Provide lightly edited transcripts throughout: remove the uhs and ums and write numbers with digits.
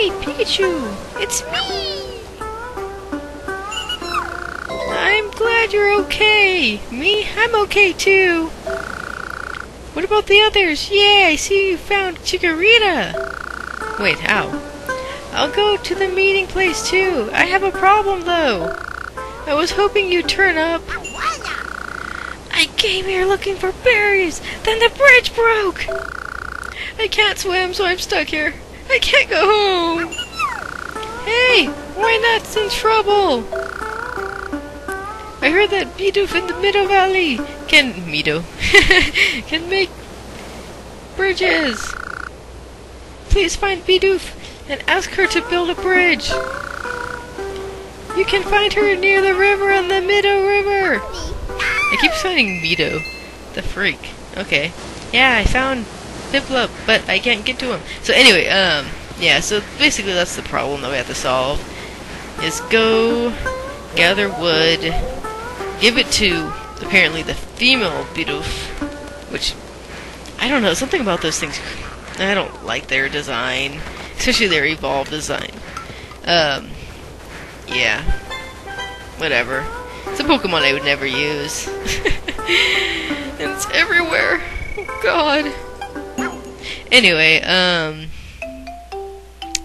Hey, Pikachu! It's me! I'm glad you're okay. Me? I'm okay too. What about the others? Yeah, I see you found Chikorita. Wait, how? I'll go to the meeting place too. I have a problem though. I was hoping you'd turn up. I came here looking for berries. Then the bridge broke. I can't swim, so I'm stuck here. I can't go home. Hey, Wynut's in trouble. I heard that Bidoof in the Meadow Valley can make bridges. Please find Bidoof and ask her to build a bridge. You can find her near the river on the Meadow River. I keep finding Meadow. The freak. Okay. Yeah, I found Piplup, but I can't get to him. So anyway, yeah, so basically that's the problem that we have to solve. Is go, gather wood, give it to, apparently, the female Bidoof, which, I don't know, something about those things, I don't like their design, especially their evolved design. Yeah, whatever. It's a Pokemon I would never use. And it's everywhere. Oh god. Anyway,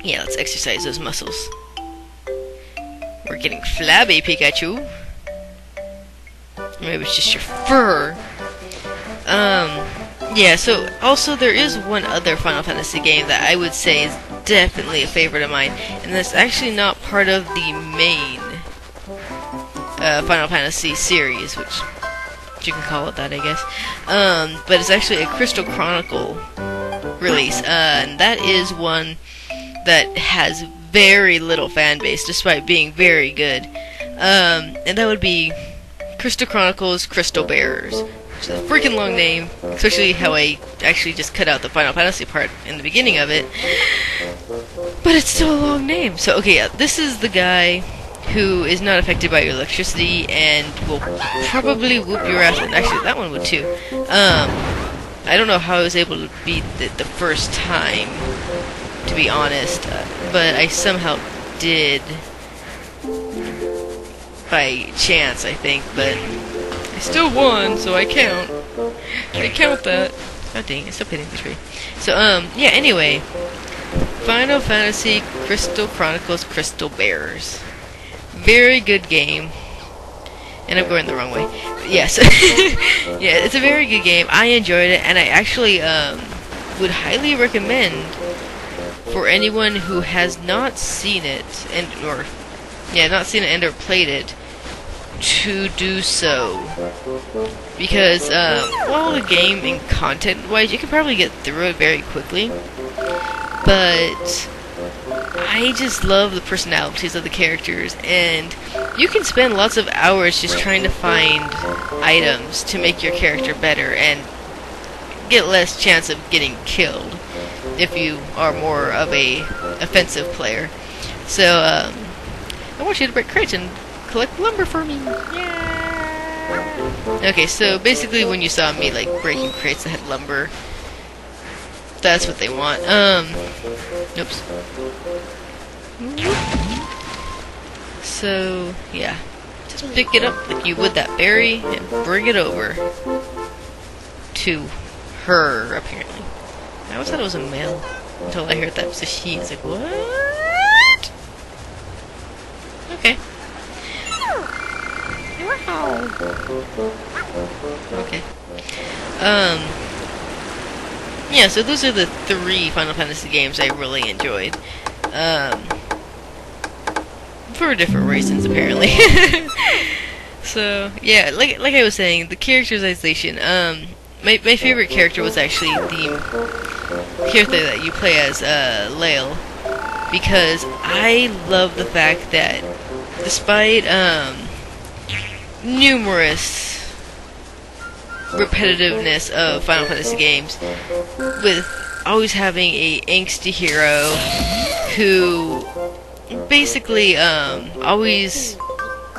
yeah, let's exercise those muscles. We're getting flabby, Pikachu. Maybe it's just your fur. Yeah, so also there is one other Final Fantasy game that I would say is definitely a favorite of mine, and that's actually not part of the main Final Fantasy series, which you can call it that, I guess. But it's actually a Crystal Chronicle release, and that is one that has very little fan base, despite being very good. And that would be Crystal Chronicles Crystal Bearers. Which is a freaking long name, especially how I actually just cut out the Final Fantasy part in the beginning of it. But it's still a long name. So, okay, yeah, this is the guy who is not affected by your electricity and will probably whoop your ass. And actually, that one would too. I don't know how I was able to beat it the first time, to be honest, but I somehow did by chance, I think, but I still won, so I count. I count that. God dang, I still hitting the tree. So, yeah, anyway, Final Fantasy Crystal Chronicles Crystal Bearers. Very good game. And I'm going the wrong way. Yes. Yeah, it's a very good game. I enjoyed it, and I actually would highly recommend for anyone who has not seen it or played it to do so, because while the game and content-wise, you can probably get through it very quickly, but I just love the personalities of the characters, and you can spend lots of hours just trying to find items to make your character better and get less chance of getting killed if you are more of a offensive player. So I want you to break crates and collect lumber for me. Yeah. Okay, so basically when you saw me like breaking crates that had lumber, that's what they want. Oops. So, yeah. Just pick it up like you would that berry and bring it over to her, apparently. I always thought it was a male until I heard that it was a she. It's like, what? Okay. Wow. Okay. Yeah, so those are the 3 Final Fantasy games I really enjoyed. For different reasons, apparently. So, yeah, like I was saying, the characterization, my favorite character was actually the character that you play as, Lael, because I love the fact that despite, numerous repetitiveness of Final Fantasy games, with always having a angsty hero who basically always,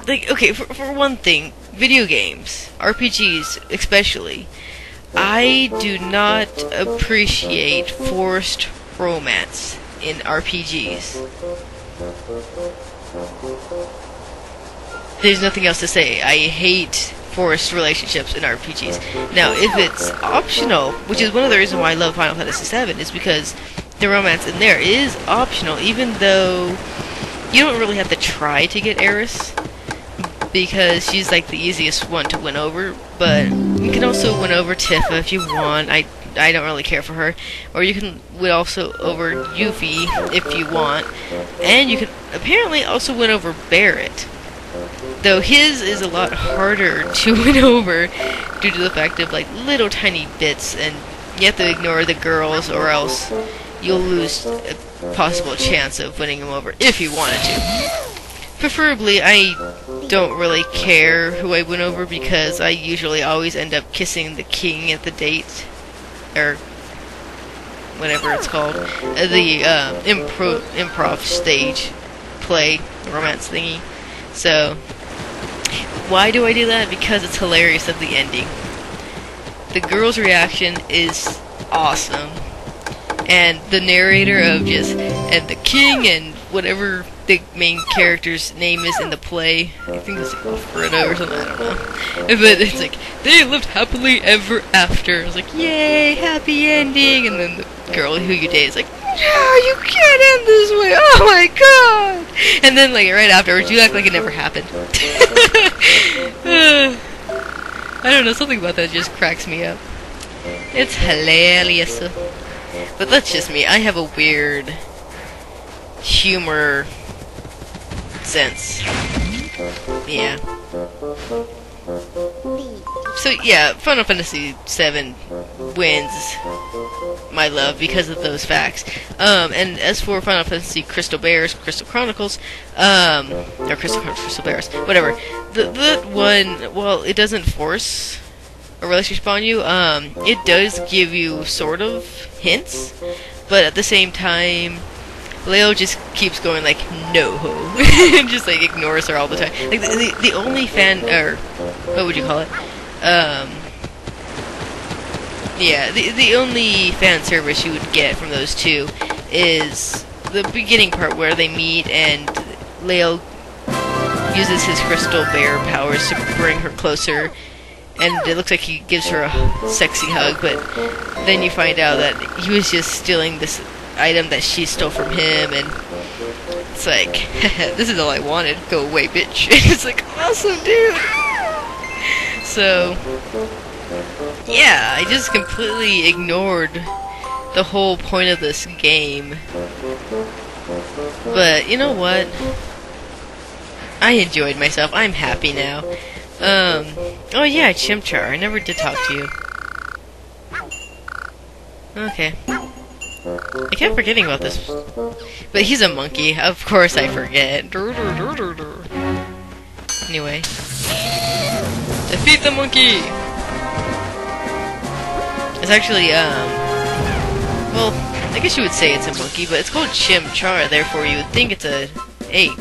like, okay, for one thing, video games, RPGs especially, I do not appreciate forced romance in RPGs. There's nothing else to say. I hate forced relationships in RPGs. Now, if it's optional, which is one of the reasons why I love Final Fantasy VII, is because the romance in there is optional, even though you don't really have to try to get Eris, because she's like the easiest one to win over. But you can also win over Tifa if you want. I don't really care for her. Or you can win also over Yuffie if you want. And you can apparently also win over Barrett. Though his is a lot harder to win over due to the fact of like little tiny bits, and you have to ignore the girls or else you'll lose a possible chance of winning him over if you wanted to. Preferably, I don't really care who I win over because I usually always end up kissing the king at the date, or whatever it's called, the improv stage play romance thingy. So, why do I do that? Because it's hilarious at the ending. The girl's reaction is awesome. And the narrator of just, and the king and whatever the main character's name is in the play, I think it's like Alfredo or something, I don't know. But it's like, they lived happily ever after. I was like, yay, happy ending. And then the girl who you date is like, no, you can't end this way, oh my god! And then like right afterwards, you act like it never happened. I don't know, something about that just cracks me up. It's hilarious. But that's just me. I have a weird humor sense. Yeah. So yeah, Final Fantasy VII wins my love because of those facts. And as for Final Fantasy Crystal Chronicles, or Crystal Bears, whatever. That one, well, it doesn't force a relationship on you. It does give you sort of hints, but at the same time, Leo just keeps going like, no, and just like ignores her all the time. Like the only fan, or what would you call it? Yeah, the only fan service you would get from those two is the beginning part where they meet and Leo uses his crystal bear powers to bring her closer, and it looks like he gives her a sexy hug, but then you find out that he was just stealing this item that she stole from him, and it's like, this is all I wanted, go away, bitch. It's like, awesome, dude! So, yeah, I just completely ignored the whole point of this game. But, you know what? I enjoyed myself. I'm happy now. Oh yeah, Chimchar. I never did talk to you. Okay. I kept forgetting about this. But he's a monkey. Of course I forget. Anyway. Defeat the monkey! It's actually, well, I guess you would say it's a monkey, but it's called Chimchar, therefore you would think it's a ape.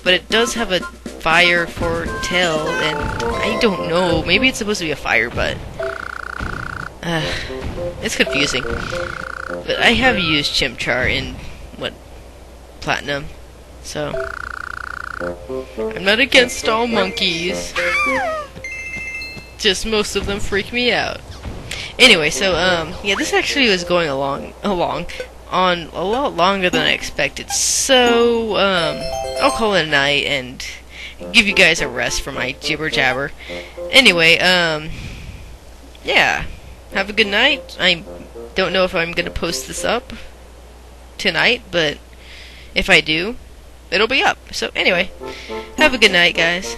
But it does have a fire for tail, and I don't know, maybe it's supposed to be a fire, but it's confusing. But I have used Chimchar in, Platinum, so I'm not against all monkeys, just most of them freak me out. Anyway, so, yeah, this actually was going on a lot longer than I expected, so, I'll call it a night and give you guys a rest for my jibber-jabber. Anyway, yeah, have a good night. I don't know if I'm gonna post this up tonight, but if I do, it'll be up. So, anyway, have a good night, guys.